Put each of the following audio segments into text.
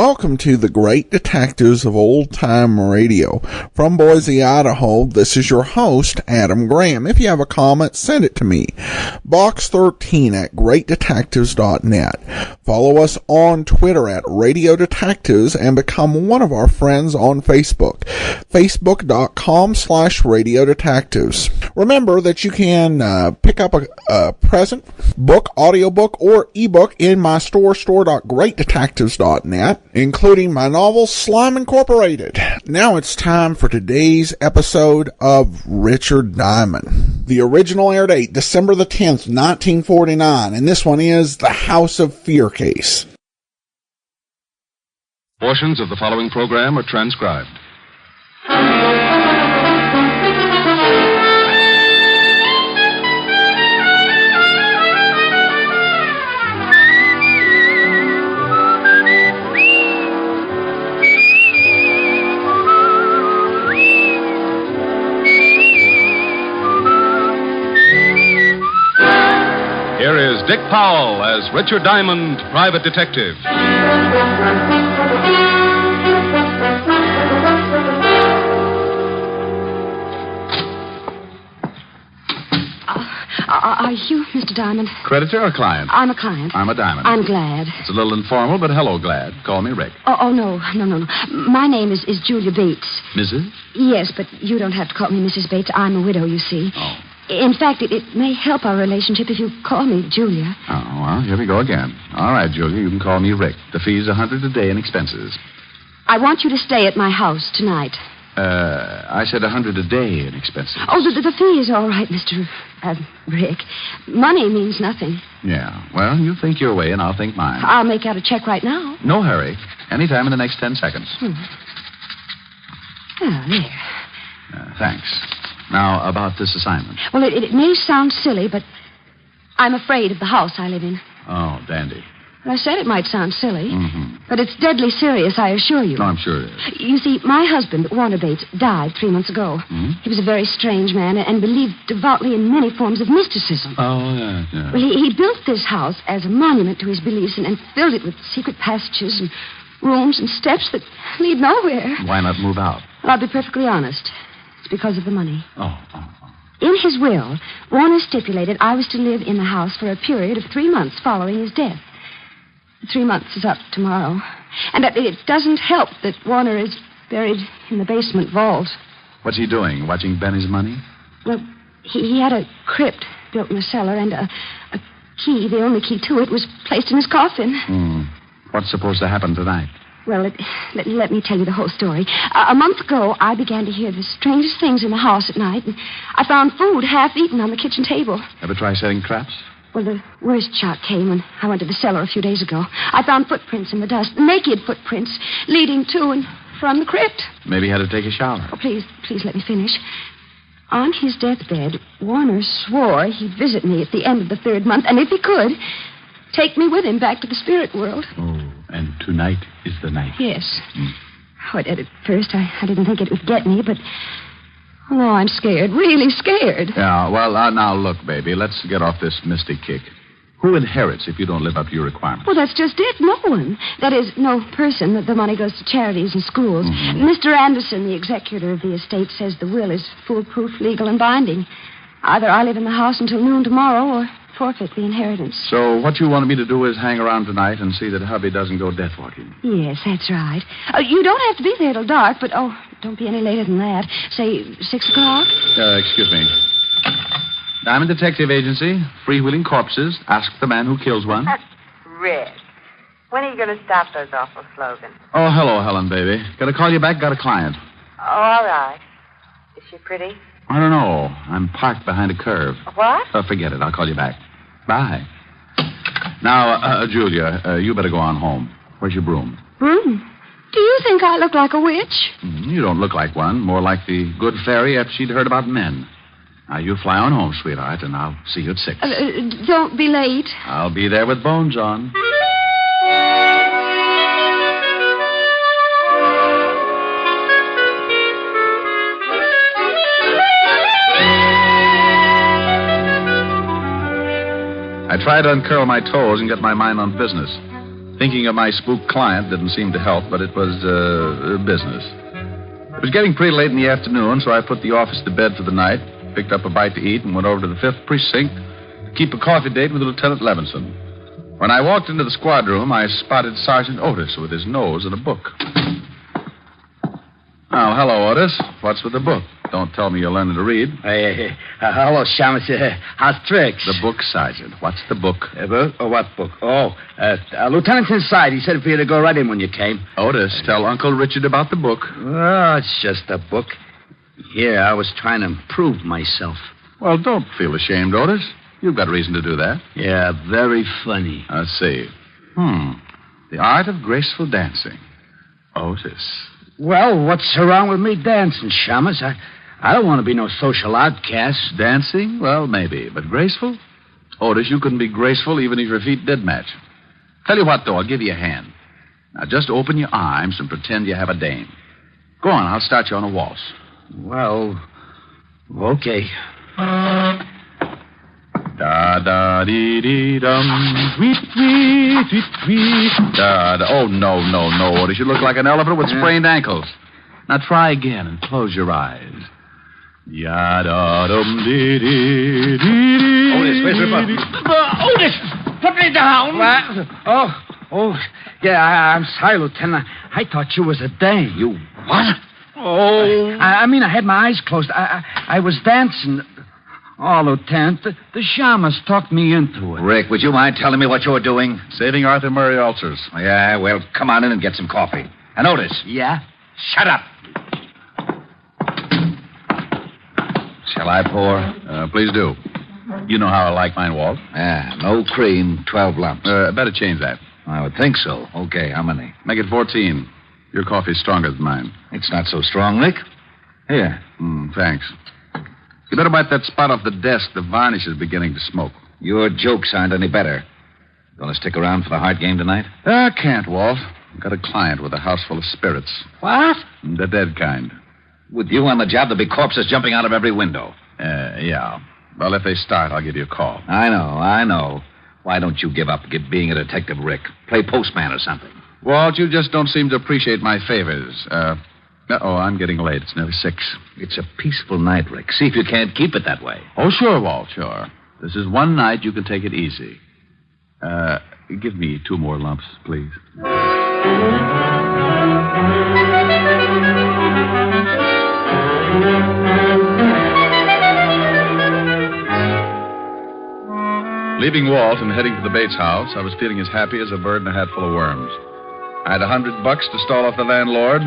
Welcome to the Great Detectives of Old Time Radio. From Boise, Idaho, this is your host, Adam Graham. If you have a comment, send it to me. Box 13 at greatdetectives.net. Follow us on Twitter at Radio Detectives and become one of our friends on Facebook. Facebook.com/Radio Detectives. Remember that you can pick up a present, book, audiobook, or ebook in my store.greatdetectives.net, including my novel Slime Incorporated. Now it's time for today's episode of Richard Diamond. The original air date, December the 10th, 1949, and this one is The House of Fear case. Portions of the following program are transcribed. Here is Dick Powell as Richard Diamond, private detective. Are you Mr. Diamond? Creditor or client? I'm a client. I'm a Diamond. I'm Glad. It's a little informal, but hello, Glad. Call me Rick. Oh, no. My name is Julia Bates. Mrs.? Yes, but you don't have to call me Mrs. Bates. I'm a widow, you see. Oh. In fact, it may help our relationship if you call me Julia. Oh, well, here we go again. All right, Julia, you can call me Rick. The fee's $100 a day in expenses. I want you to stay at my house tonight. I said $100 a day in expenses. Oh, the fee is all right, Mr. Rick. Money means nothing. Yeah, well, you think your way and I'll think mine. I'll make out a check right now. No hurry. Anytime in the next 10 seconds. Oh, there. Thanks. Now, about this assignment. Well, it may sound silly, but I'm afraid of the house I live in. Oh, dandy. I said it might sound silly, Mm-hmm. but it's deadly serious, I assure you. No, I'm sure it is. You see, my husband, Warner Bates, died 3 months ago. Mm-hmm. He was a very strange man and believed devoutly in many forms of mysticism. Oh, yeah. Well, he built this house as a monument to his beliefs and filled it with secret passages and rooms and steps that lead nowhere. Why not move out? Well, I'll be perfectly honest. It's because of the money. Oh. In his will, Warner stipulated I was to live in the house for a period of 3 months following his death. 3 months is up tomorrow. And it doesn't help that Warner is buried in the basement vault. What's he doing? Watching Benny's money? Well, he had a crypt built in the cellar, and a key, the only key to it, was placed in his coffin. What's supposed to happen tonight? Well, let me tell you the whole story. A month ago, I began to hear the strangest things in the house at night, and I found food half-eaten on the kitchen table. Ever try setting traps? Well, the worst shock came when I went to the cellar a few days ago. I found footprints in the dust, naked footprints, leading to and from the crypt. Maybe he had to take a shower. Oh, please let me finish. On his deathbed, Warner swore he'd visit me at the end of the 3rd month, and if he could, take me with him back to the spirit world. Oh, and tonight is the night. Yes. Oh, at first, I didn't think it would get me, but... Oh, no, I'm scared, really scared. Yeah, well, now, look, baby, let's get off this mystic kick. Who inherits if you don't live up to your requirements? Well, that's just it. No one. That is, no person. The money goes to charities and schools. Mm-hmm. Mr. Anderson, the executor of the estate, says the will is foolproof, legal, and binding. Either I live in the house until noon tomorrow or forfeit the inheritance. So what you wanted me to do is hang around tonight and see that hubby doesn't go death walking. Yes, that's right. You don't have to be there till dark, but, don't be any later than that. Say 6 o'clock? Excuse me. Diamond Detective Agency, freewheeling corpses. Ask the man who kills one. Rick, when are you going to stop those awful slogans? Oh, hello, Helen, baby. Got to call you back, got a client. Oh, all right. Is she pretty? I don't know. I'm parked behind a curve. What? Forget it. I'll call you back. Bye. Now, Julia, you better go on home. Where's your broom? Broom? Do you think I look like a witch? You don't look like one. More like the good fairy after she'd heard about men. Now, you fly on home, sweetheart, and I'll see you at 6. Don't be late. I'll be there with bones on. I try to uncurl my toes and get my mind on business. Thinking of my spook client didn't seem to help, but it was business. It was getting pretty late in the afternoon, so I put the office to bed for the night, picked up a bite to eat, and went over to the 5th Precinct to keep a coffee date with Lieutenant Levinson. When I walked into the squad room, I spotted Sergeant Otis with his nose in a book. Oh, hello, Otis. What's with the book? Don't tell me you're learning to read. Hey, hello, Shamus. How's tricks? The book, Sergeant. What's the book? What book? Lieutenant's inside. He said for you to go right in when you came. Otis, tell Uncle Richard about the book. Oh, it's just a book. Here, I was trying to improve myself. Well, don't feel ashamed, Otis. You've got reason to do that. Yeah, very funny. I see. The art of graceful dancing. Otis. Well, what's wrong with me dancing, Shamus? I don't want to be no social outcast. Dancing? Well, maybe. But graceful? Otis, you couldn't be graceful even if your feet did match. Tell you what, though, I'll give you a hand. Now, just open your arms and pretend you have a dame. Go on, I'll start you on a waltz. Well, okay. Da-da-dee-dee-dum, tweet-tweet, tweet-tweet, da-da. Oh, no, Otis. You look like an elephant with sprained ankles. Now try again and close your eyes. Ya-da-dum-dee-dee-dee-dee. Otis, where's your button? Otis! Put me down! What? Oh, yeah, I'm sorry, Lieutenant. I thought you was a dame. You what? Oh. I mean, I had my eyes closed. I was dancing. Oh, Lieutenant, the shamus talked me into it. Rick, would you mind telling me what you were doing? Saving Arthur Murray ulcers. Yeah, well, come on in and get some coffee. And Otis. Yeah? Shut up. Shall I pour? Please do. You know how I like mine, Walt. Yeah, no cream, 12 lumps. Better change that. I would think so. Okay, how many? Make it 14. Your coffee's stronger than mine. It's not so strong, Rick. Here. Thanks. You better wipe that spot off the desk. The varnish is beginning to smoke. Your jokes aren't any better. Gonna stick around for the Hart game tonight? I can't, Walt. I've got a client with a house full of spirits. What? The dead kind. With you on the job, there'll be corpses jumping out of every window. Yeah. Well, if they start, I'll give you a call. I know. Why don't you give up being a detective, Rick? Play postman or something. Walt, you just don't seem to appreciate my favors. I'm getting late. It's nearly 6. It's a peaceful night, Rick. See if you can't keep it that way. Oh, sure, Walt, sure. This is one night you can take it easy. Give me 2 more lumps, please. Leaving Walt and heading to the Bates house, I was feeling as happy as a bird in a hat full of worms. I had $100 to stall off the landlord,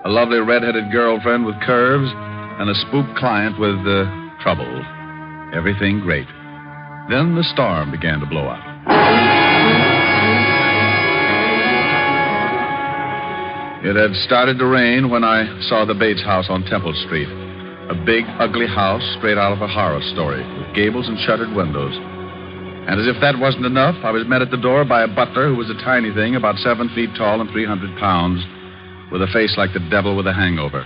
a lovely red-headed girlfriend with curves, and a spook client with trouble. Everything great. Then the storm began to blow up. It had started to rain when I saw the Bates house on Temple Street. A big, ugly house straight out of a horror story, with gables and shuttered windows. And as if that wasn't enough, I was met at the door by a butler who was a tiny thing, about 7 feet tall and 300 pounds, with a face like the devil with a hangover.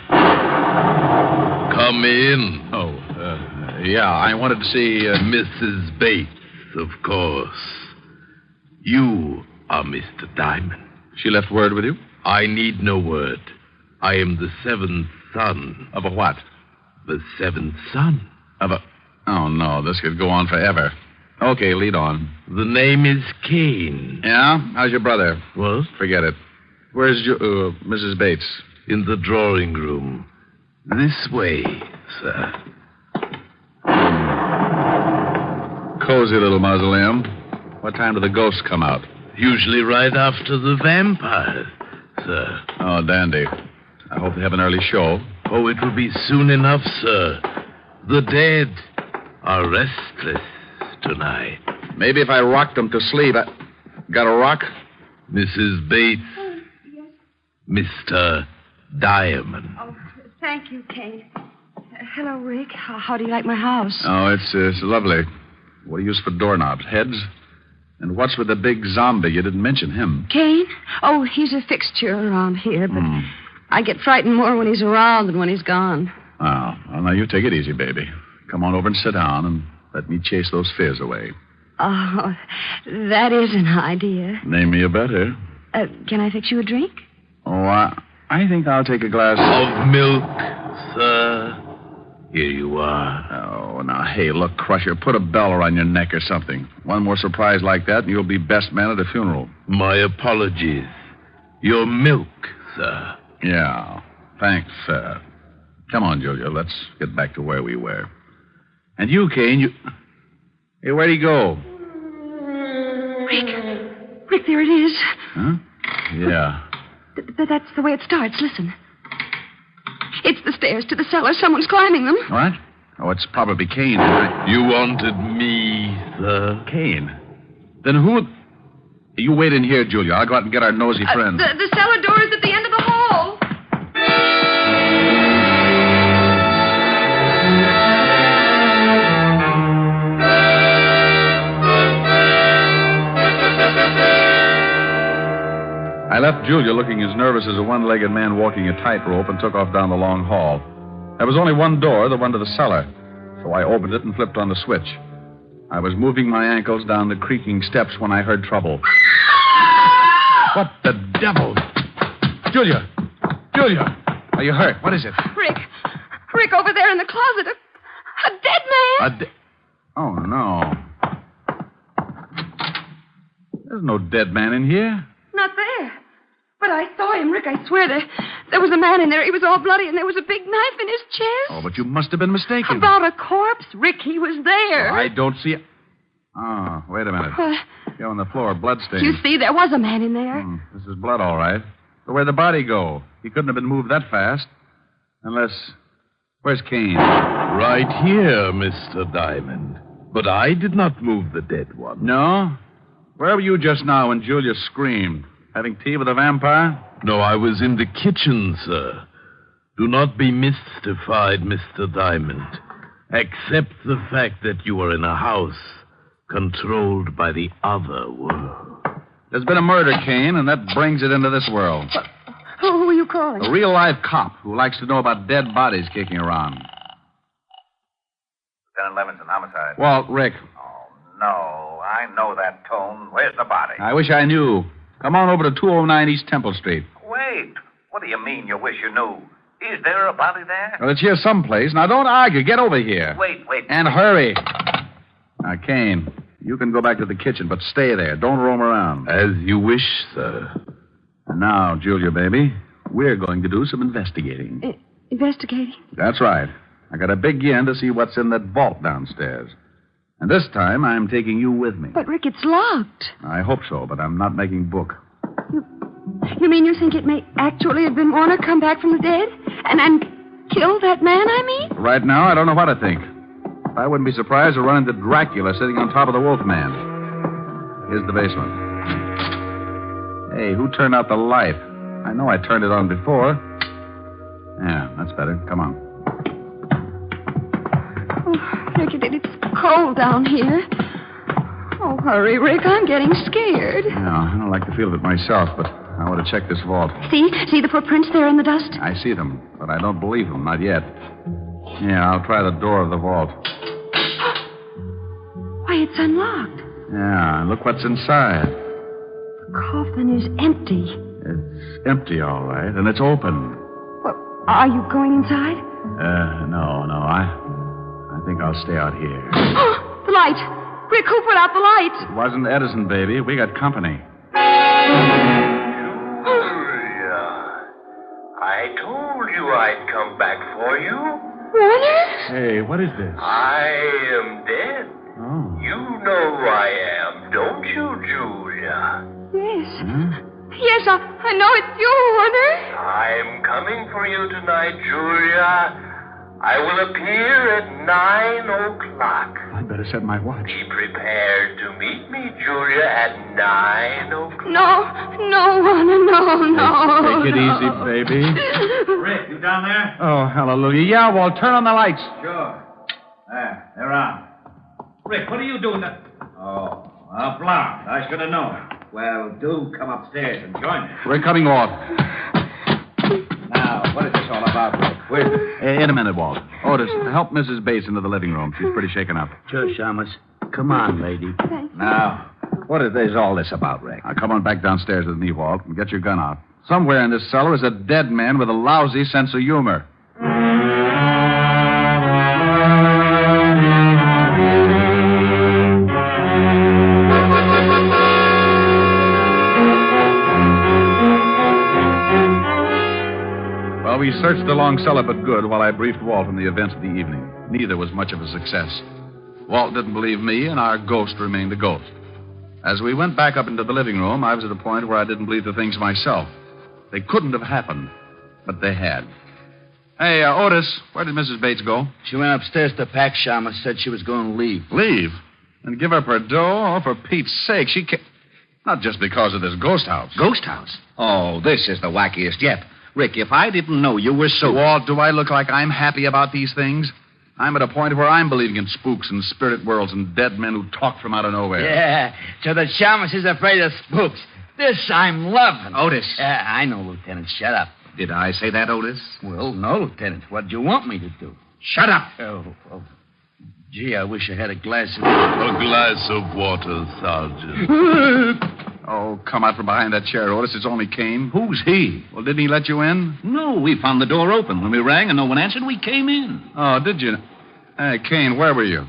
Come in. Yeah, I wanted to see... Mrs. Bates, of course. You are Mr. Diamond. She left word with you? I need no word. I am the 7th son. Of a what? The 7th son. Of a... Oh, no, this could go on forever. Okay, lead on. The name is Kane. Yeah? How's your brother? What? Forget it. Where's Mrs. Bates? In the drawing room. This way, sir. Cozy little mausoleum. What time do the ghosts come out? Usually right after the vampires, sir. Oh, dandy. I hope they have an early show. Oh, it will be soon enough, sir. The dead are restless tonight. Maybe if I rocked them to sleep. Got a rock? Mrs. Bates. Yes. Mr. Diamond. Oh, thank you, Kane. Hello, Rick. How do you like my house? Oh, it's lovely. What do you use for doorknobs? Heads? And what's with the big zombie? You didn't mention him. Kane? Oh, he's a fixture around here, but I get frightened more when he's around than when he's gone. Oh, well, now you take it easy, baby. Come on over and sit down and let me chase those fears away. Oh, that is an idea. Name me a better. Can I fix you a drink? Oh, I think I'll take a glass Of milk, sir. Here you are. Oh, now, hey, look, Crusher, put a bell around your neck or something. One more surprise like that, and you'll be best man at a funeral. My apologies. Your milk, sir. Yeah, thanks, sir. Come on, Julia, let's get back to where we were. And you, Kane, you... Hey, where'd he go? Rick, there it is. Huh? Yeah. That's the way it starts. Listen. It's the stairs to the cellar. Someone's climbing them. What? Oh, it's probably Kane. You wanted me, sir? Kane? Then who... You wait in here, Julia. I'll go out and get our nosy friend. The cellar door is at the end of the hall. I left Julia looking as nervous as a one-legged man walking a tightrope and took off down the long hall. There was only one door, the one to the cellar, so I opened it and flipped on the switch. I was moving my ankles down the creaking steps when I heard trouble. What the devil? Julia! Julia! Are you hurt? What is it? Rick, over there in the closet. A dead man. Oh, no. There's no dead man in here. Not there. But I saw him, Rick, I swear. There was a man in there. He was all bloody, and there was a big knife in his chest. Oh, but you must have been mistaken. About a corpse? Rick, he was there. Oh, I don't see it. Oh, wait a minute. Here on the floor, bloodstains. You see, there was a man in there. This is blood, all right. But where'd the body go? He couldn't have been moved that fast. Unless... Where's Kane? Right here, Mr. Diamond. But I did not move the dead one. No? Where were you just now when Julia screamed? Having tea with a vampire? No, I was in the kitchen, sir. Do not be mystified, Mr. Diamond. Accept the fact that you are in a house controlled by the other world. There's been a murder, Kane, and that brings it into this world. Who are you calling? A real-life cop who likes to know about dead bodies kicking around. Lieutenant Levinson, homicide. Walt, Rick. Oh, no. I know that tone. Where's the body? I wish I knew. Come on over to 209 East Temple Street. Wait. What do you mean you wish you knew? Is there a body there? Well, it's here someplace. Now, don't argue. Get over here. Wait. And hurry. Now, Kane, you can go back to the kitchen, but stay there. Don't roam around. As you wish, sir. And now, Julia, baby, we're going to do some investigating. Investigating? That's right. I got a big yen to see what's in that vault downstairs. And this time, I'm taking you with me. But, Rick, it's locked. I hope so, but I'm not making book. You mean you think it may actually have been Warner come back from the dead? And kill that man, I mean? Right now, I don't know what to think. I wouldn't be surprised to run into Dracula sitting on top of the Wolfman. Here's the basement. Hey, who turned out the light? I know I turned it on before. Yeah, that's better. Come on. Oh, Rick, it's cold down here. Oh, hurry, Rick. I'm getting scared. Yeah, I don't like the feel of it myself, but I want to check this vault. See the footprints there in the dust? I see them, but I don't believe them. Not yet. Yeah, I'll try the door of the vault. Why, it's unlocked. Yeah, look what's inside. The coffin is empty. It's empty, all right, and it's open. Well, are you going inside? No. I think I'll stay out here. The light! Rick, who put out the light? It wasn't Edison, baby. We got company. I told you I'd come back for you. Warner? Hey, what is this? I am dead. Oh. You know who I am, don't you, Julia? Yes. Huh? Yes, I know it's you, Warner. I'm coming for you tonight, Julia. I will appear at 9 o'clock. I'd better set my watch. Be prepared to meet me, Julia, at 9 o'clock. No, Warner, no. Take it easy, baby. Rick, you down there? Oh, hallelujah. Yeah, Walt, turn on the lights. Sure. There, they're on. Rick, what are you doing there? Oh, a blonde. I should have known. Well, do come upstairs and join me. We're coming, Walt. Now, what is this all about, Rick? In a minute, Walt. Otis, help Mrs. Bates into the living room. She's pretty shaken up. Sure, Shamus. Come on, lady. Thank you. Now, What is all this about, Rick? Now, come on back downstairs with me, Walt, and get your gun out. Somewhere in this cellar is a dead man with a lousy sense of humor. Well, we searched the long cellar but good while I briefed Walt on the events of the evening. Neither was much of a success. Walt didn't believe me, and our ghost remained a ghost. As we went back up into the living room, I was at a point where I didn't believe the things myself. They couldn't have happened, but they had. Hey, Otis, where did Mrs. Bates go? She went upstairs to pack. Shama said she was going to leave. Leave? And give up her dough? Oh, for Pete's sake, she can't... Not just because of this ghost house. Ghost house? Oh, this is the wackiest yet. Rick, if I didn't know you were so... Walt, do I look like I'm happy about these things? I'm at a point where I'm believing in spooks and spirit worlds and dead men who talk from out of nowhere. Yeah, so the shamus is afraid of spooks. This I'm loving. Otis. I know, Lieutenant. Shut up. Did I say that, Otis? Well, no, Lieutenant. What do you want me to do? Shut up. Oh. Gee, I wish I had a glass of... A glass of water, Sergeant. Oh, come out from behind that chair, Otis. It's only Kane. Who's he? Well, didn't he let you in? No, we found the door open. When we rang and no one answered, we came in. Oh, did you? Hey, Kane, where were you?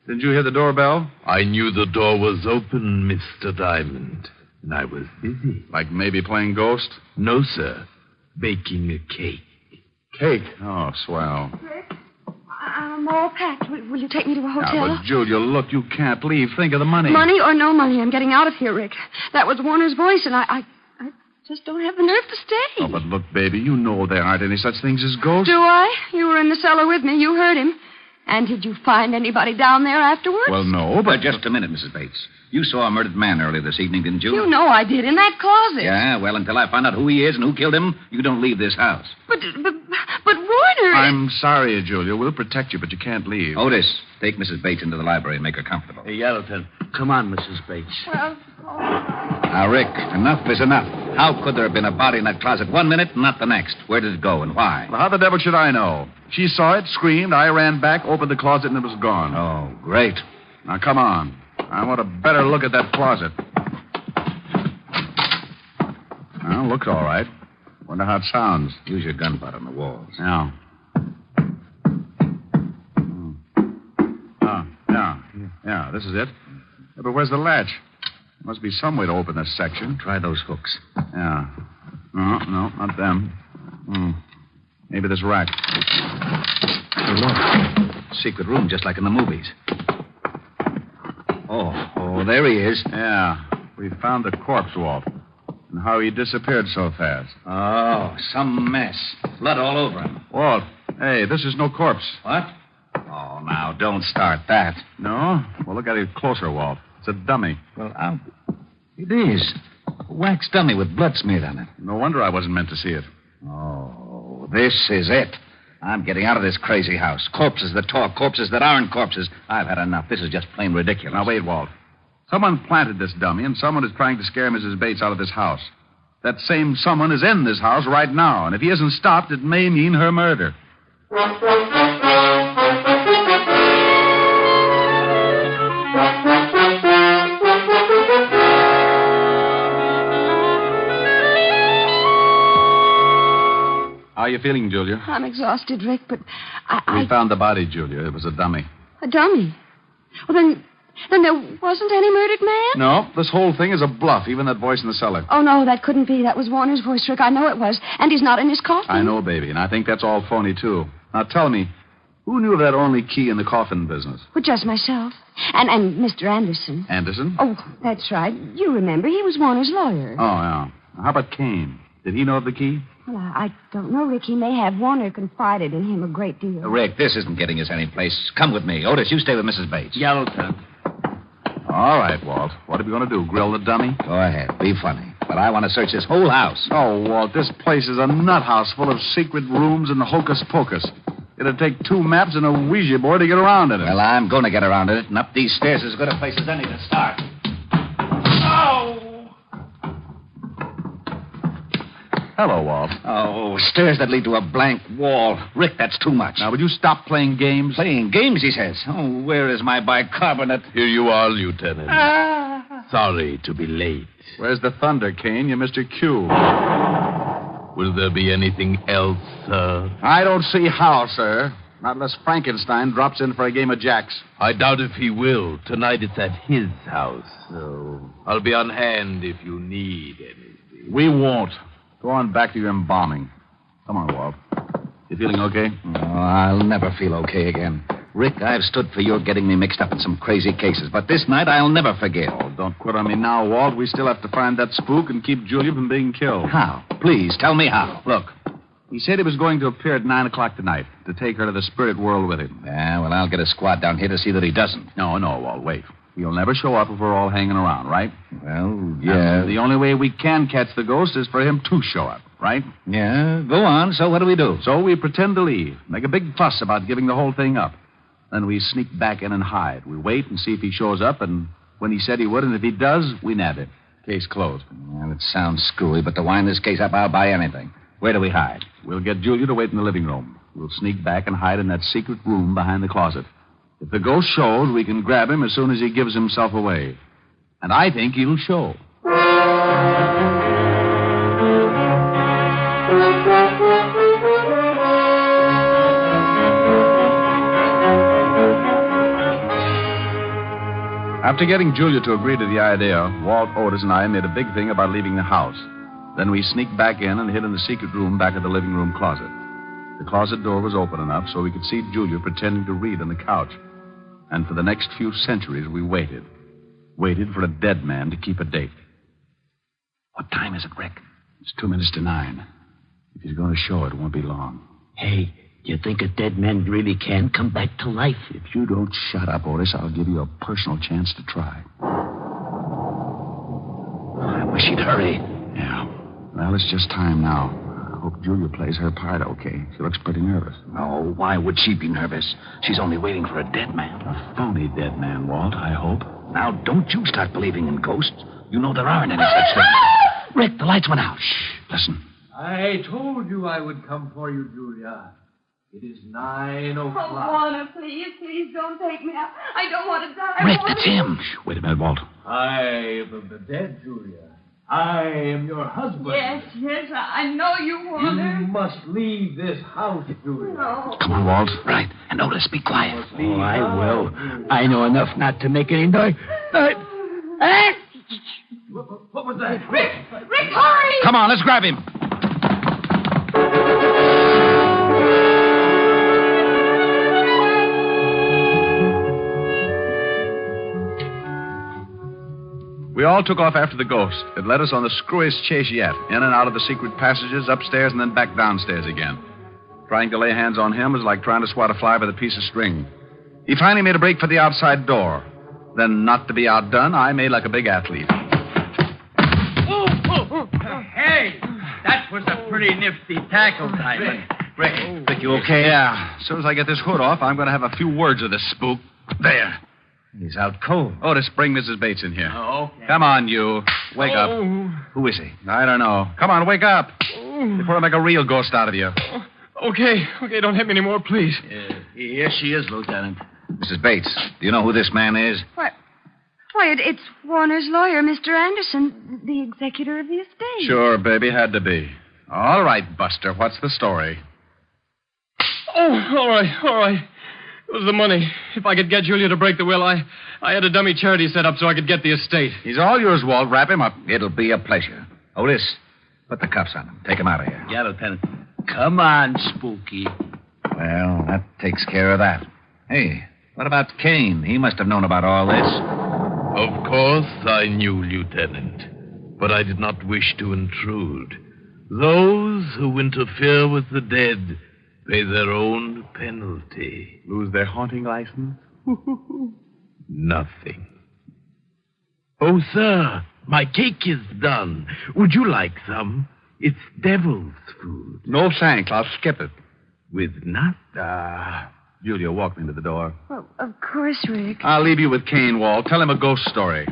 Didn't you hear the doorbell? I knew the door was open, Mr. Diamond, and I was busy. Like maybe playing ghost? No, sir. Baking a cake. Cake? Oh, swell. Rick, I'm all packed. Will you take me to a hotel? Now, but Julia, look, you can't leave. Think of the money. Money or no money, I'm getting out of here, Rick. That was Warner's voice, and I just don't have the nerve to stay. Oh, but look, baby, you know there aren't any such things as ghosts. Do I? You were in the cellar with me. You heard him. And did you find anybody down there afterwards? Well, no, but... Just a minute, Mrs. Bates. You saw a murdered man earlier this evening, didn't you? You know I did, in that closet. Yeah, well, until I find out who he is and who killed him, you don't leave this house. But Warner... I'm sorry, Julia. We'll protect you, but you can't leave. Otis, take Mrs. Bates into the library and make her comfortable. Hey, Lieutenant. Come on, Mrs. Bates. Well, Now, Rick, enough is enough. How could there have been a body in that closet one minute and not the next? Where did it go and why? Well, how the devil should I know? She saw it, screamed, I ran back, opened the closet, and it was gone. Oh, great. Now, come on. I want a better look at that closet. Well, looks all right. Wonder how it sounds. Use your gun butt on the walls. Yeah. Yeah, this is it. Yeah, but where's the latch? Must be some way to open this section. Try those hooks. Yeah. No, not them. Maybe this rack. Hey, look. Secret room, just like in the movies. Oh, there he is. Yeah. We found the corpse, Walt. And how he disappeared so fast. Oh, some mess. Blood all over him. Walt, hey, this is no corpse. What? Oh, now, don't start that. No? Well, look at it closer, Walt. It's a dummy. Well, it is. A wax dummy with blood smeared on it. No wonder I wasn't meant to see it. Oh, this is it. I'm getting out of this crazy house. Corpses that talk, corpses that aren't corpses. I've had enough. This is just plain ridiculous. Now, wait, Walt. Someone planted this dummy, and someone is trying to scare Mrs. Bates out of this house. That same someone is in this house right now, and if he isn't stopped, it may mean her murder. How are you feeling, Julia? I'm exhausted, Rick, but We found the body, Julia. It was a dummy. A dummy? Well, then there wasn't any murdered man? No, this whole thing is a bluff, even that voice in the cellar. Oh, no, that couldn't be. That was Warner's voice, Rick. I know it was. And he's not in his coffin. I know, baby, and I think that's all phony, too. Now, tell me, who knew of that only key in the coffin business? Well, just myself. And Mr. Anderson. Anderson? Oh, that's right. You remember, he was Warner's lawyer. Oh, yeah. How about Kane? Did he know of the key? Well, I don't know, Rick. He may have. Warner confided in him a great deal. Rick, this isn't getting us any place. Come with me. Otis, you stay with Mrs. Bates. Yeah, Lieutenant. All right, Walt. What are we going to do, grill the dummy? Go ahead. Be funny. But I want to search this whole house. Oh, Walt, this place is a nut house full of secret rooms and hocus pocus. It'd take 2 maps and a Ouija board to get around in it. Well, I'm going to get around in it, and up these stairs is as good a place as any to start. Oh! Hello, Walt. Oh, stairs that lead to a blank wall. Rick, that's too much. Now, would you stop playing games? Playing games, he says. Oh, where is my bicarbonate? Here you are, Lieutenant. Sorry to be late. Where's the thunder, Kane? You're Mr. Q. Will there be anything else, sir? I don't see how, sir. Not unless Frankenstein drops in for a game of jacks. I doubt if he will. Tonight it's at his house, so I'll be on hand if you need anything. We won't. Go on back to your embalming. Come on, Walt. You feeling okay? Oh, I'll never feel okay again. Rick, I've stood for your getting me mixed up in some crazy cases, but this night I'll never forget. Oh, don't quit on me now, Walt. We still have to find that spook and keep Julia from being killed. How? Please, tell me how. Look, he said he was going to appear at 9 o'clock tonight to take her to the spirit world with him. Yeah, well, I'll get a squad down here to see that he doesn't. No, Walt, wait. He'll never show up if we're all hanging around, right? Well, yeah. And the only way we can catch the ghost is for him to show up, right? Yeah, go on. So what do we do? So we pretend to leave, make a big fuss about giving the whole thing up. Then we sneak back in and hide. We wait and see if he shows up, and when he said he would, and if he does, we nab him. Case closed. Well, it sounds screwy, but to wind this case up, I'll buy anything. Where do we hide? We'll get Julia to wait in the living room. We'll sneak back and hide in that secret room behind the closet. If the ghost shows, we can grab him as soon as he gives himself away. And I think he'll show. After getting Julia to agree to the idea, Walt, Otis, and I made a big thing about leaving the house. Then we sneaked back in and hid in the secret room back of the living room closet. The closet door was open enough so we could see Julia pretending to read on the couch. And for the next few centuries, we waited. Waited for a dead man to keep a date. What time is it, Rick? It's 2 minutes to 9. If he's going to show it, won't be long. Hey, you think a dead man really can come back to life? If you don't shut up, Otis, I'll give you a personal chance to try. I wish he'd hurry. Yeah. Well, it's just time now. I hope Julia plays her part okay. She looks pretty nervous. No, why would she be nervous? She's only waiting for a dead man. A phony dead man, Walt, I hope. Now, don't you start believing in ghosts. You know there aren't any such things. Rick, the lights went out. Shh, listen. I told you I would come for you, Julia. It is 9 o'clock. Oh, Warner, please don't take me out. I don't want to die. Rick, that's him. Shh, wait a minute, Walt. I am the dead, Julia. I am your husband. Yes, I know you, Warner. You must leave this house, Julia. No. Come on, Walt. Right, and Otis, be quiet. Oh, I will. I know enough not to make any noise. What was that? Rick, hurry! Come on, let's grab him. We all took off after the ghost. It led us on the screwiest chase yet, in and out of the secret passages, upstairs, and then back downstairs again. Trying to lay hands on him was like trying to swat a fly by the piece of string. He finally made a break for the outside door. Then, not to be outdone, I made like a big athlete. Hey, that was a pretty nifty tackle, Diamond. Rick, you okay? Yeah. As soon as I get this hood off, I'm going to have a few words with this spook. There. He's out cold. Otis, bring Mrs. Bates in here. Oh, okay. Come on, you. Wake up. Who is he? I don't know. Come on, wake up. Before I make a real ghost out of you. Okay, don't hit me anymore, please. Here she is, Lieutenant. Mrs. Bates, do you know who this man is? Why, it's Warner's lawyer, Mr. Anderson, the executor of the estate. Sure, baby, had to be. All right, Buster, what's the story? Oh, all right. It was the money. If I could get Julia to break the will, I had a dummy charity set up so I could get the estate. He's all yours, Walt. Wrap him up. It'll be a pleasure. Otis, put the cuffs on him. Take him out of here. Yeah, Lieutenant. Come on, Spooky. Well, that takes care of that. Hey, what about Kane? He must have known about all this. Of course I knew, Lieutenant, but I did not wish to intrude. Those who interfere with the dead pay their own penalty. Lose their haunting license? Nothing. Oh, sir, my cake is done. Would you like some? It's devil's food. No, thanks. I'll skip it. With nuts? Julia, walk me to the door. Well, of course, Rick. I'll leave you with Kane, Walt. Tell him a ghost story.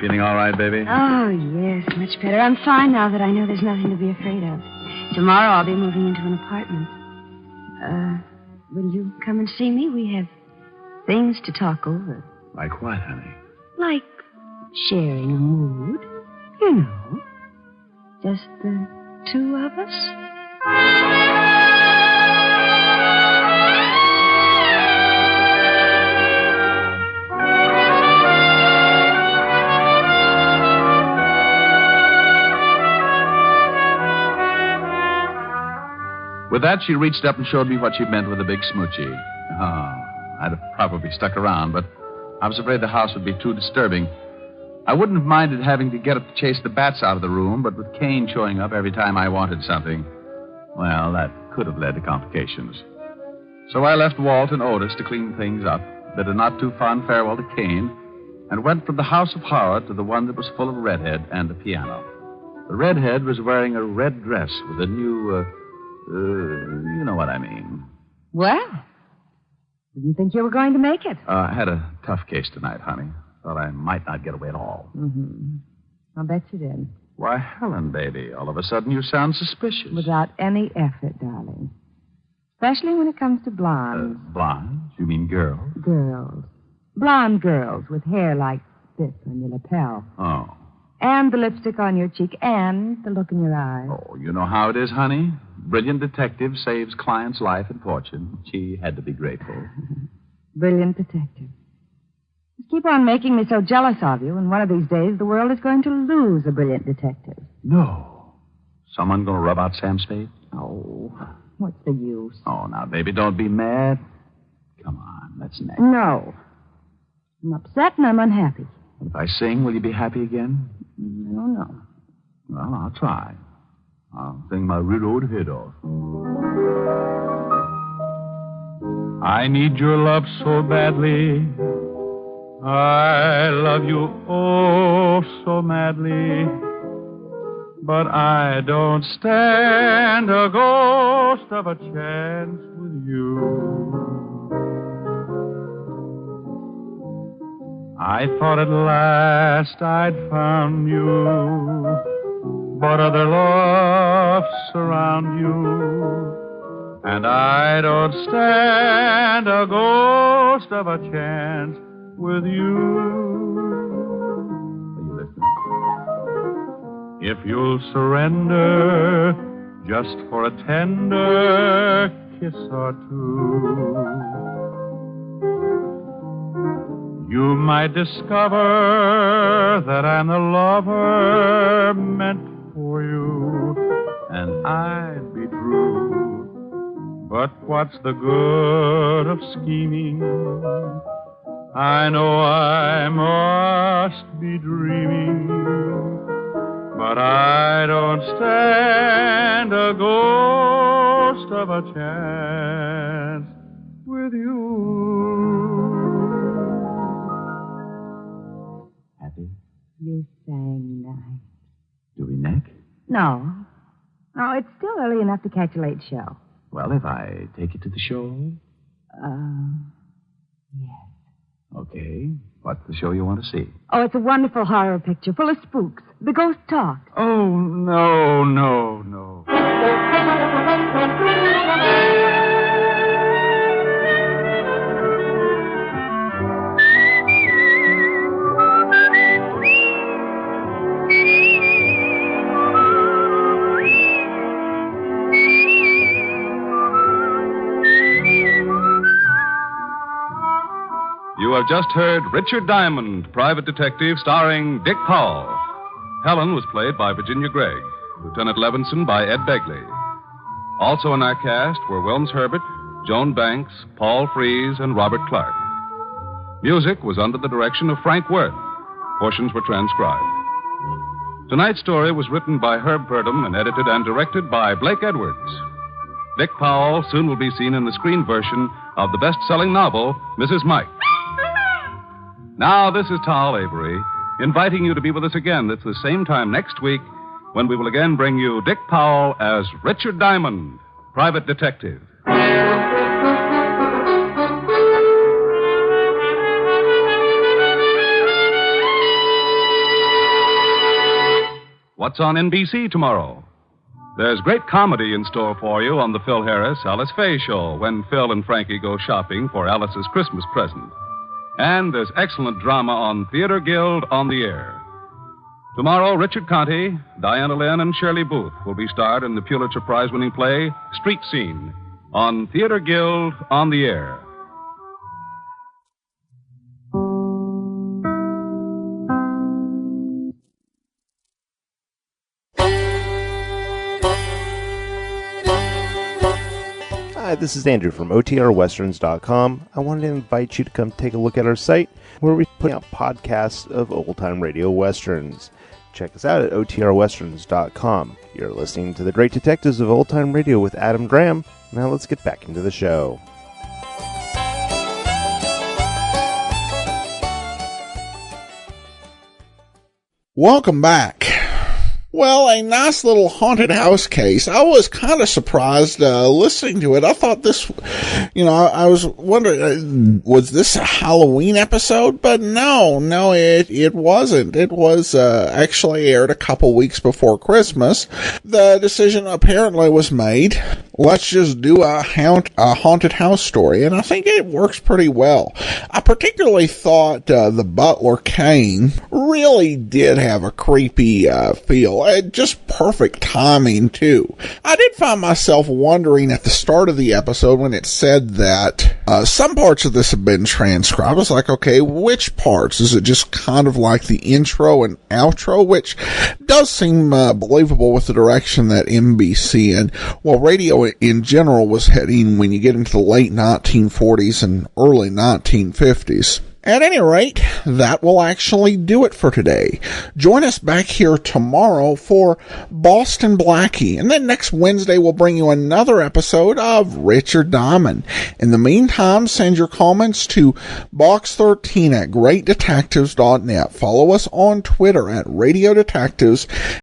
Feeling all right, baby? Oh, yes, much better. I'm fine now that I know there's nothing to be afraid of. Tomorrow I'll be moving into an apartment. Will you come and see me? We have things to talk over. Like what, honey? Like sharing a mood, you know. Just the two of us. With that, she reached up and showed me what she meant with a big smoochie. Oh, I'd have probably stuck around, but I was afraid the house would be too disturbing. I wouldn't have minded having to get up to chase the bats out of the room, but with Kane showing up every time I wanted something, well, that could have led to complications. So I left Walt and Otis to clean things up, bid a not-too-fond farewell to Kane, and went from the house of horror to the one that was full of redhead and a piano. The redhead was wearing a red dress with a new, you know what I mean. Well, didn't think you were going to make it. I had a tough case tonight, honey. Thought I might not get away at all. Mm-hmm. I'll bet you did. Why, Helen, baby, all of a sudden you sound suspicious. Without any effort, darling. Especially when it comes to blondes. Blondes? You mean girls? Girls. Blonde girls with hair like this on your lapel. Oh. And the lipstick on your cheek and the look in your eye. Oh, you know how it is, honey? Brilliant detective saves client's life and fortune. She had to be grateful. Brilliant detective. Just keep on making me so jealous of you, and one of these days the world is going to lose a brilliant detective. No. Someone going to rub out Sam Spade? Oh, what's the use? Oh, now, baby, don't be mad. Come on, let's next. No. I'm upset and I'm unhappy. If I sing, will you be happy again? I don't know. Well, I'll try. I'll sing my red old head off. I need your love so badly. I love you oh so madly. But I don't stand a ghost of a chance with you. I thought at last I'd found you, but other loves surround you, and I don't stand a ghost of a chance with you. Are you listening? If you'll surrender just for a tender kiss or two, you might discover that I'm the lover meant for you, and I'd be true. But what's the good of scheming? I know I must be dreaming, but I don't stand a ghost of a chance with you. You sang nice. Do we neck? No. No, it's still early enough to catch a late show. Well, if I take you to the show? Yes. Okay. What's the show you want to see? Oh, it's a wonderful horror picture full of spooks. The ghost talks. Oh, no. You have just heard Richard Diamond, Private Detective, starring Dick Powell. Helen was played by Virginia Gregg, Lieutenant Levinson by Ed Begley. Also in our cast were Wilms Herbert, Joan Banks, Paul Frees, and Robert Clark. Music was under the direction of Frank Worth. Portions were transcribed. Tonight's story was written by Herb Purdom and edited and directed by Blake Edwards. Dick Powell soon will be seen in the screen version of the best-selling novel, Mrs. Mike. Now, this is Tal Avery, inviting you to be with us again at the same time next week when we will again bring you Dick Powell as Richard Diamond, Private Detective. What's on NBC tomorrow? There's great comedy in store for you on the Phil Harris Alice Faye Show when Phil and Frankie go shopping for Alice's Christmas present. And there's excellent drama on Theater Guild on the Air. Tomorrow, Richard Conte, Diana Lynn, and Shirley Booth will be starred in the Pulitzer Prize-winning play Street Scene on Theater Guild on the Air. Hi, this is Andrew from OTRWesterns.com. I wanted to invite you to come take a look at our site where we put out podcasts of old-time radio westerns. Check us out at OTRWesterns.com. You're listening to The Great Detectives of Old Time Radio with Adam Graham. Now let's get back into the show. Welcome back. Well, a nice little haunted house case. I was kind of surprised listening to it. I thought this, I was wondering, was this a Halloween episode? But no, it wasn't. It was actually aired a couple weeks before Christmas. The decision apparently was made, let's just do a haunted house story, and I think it works pretty well. I particularly thought the butler, Kane, really did have a creepy feel. Just perfect timing, too. I did find myself wondering at the start of the episode when it said that some parts of this have been transcribed. I was like, okay, which parts? Is it just kind of like the intro and outro, which does seem believable with the direction that NBC and, radio in general was heading when you get into the late 1940s and early 1950s. At any rate, that will actually do it for today. Join us back here tomorrow for Boston Blackie, and then next Wednesday we'll bring you another episode of Richard Diamond. In the meantime, send your comments to box13 at greatdetectives.net. Follow us on Twitter at Radio Detectives,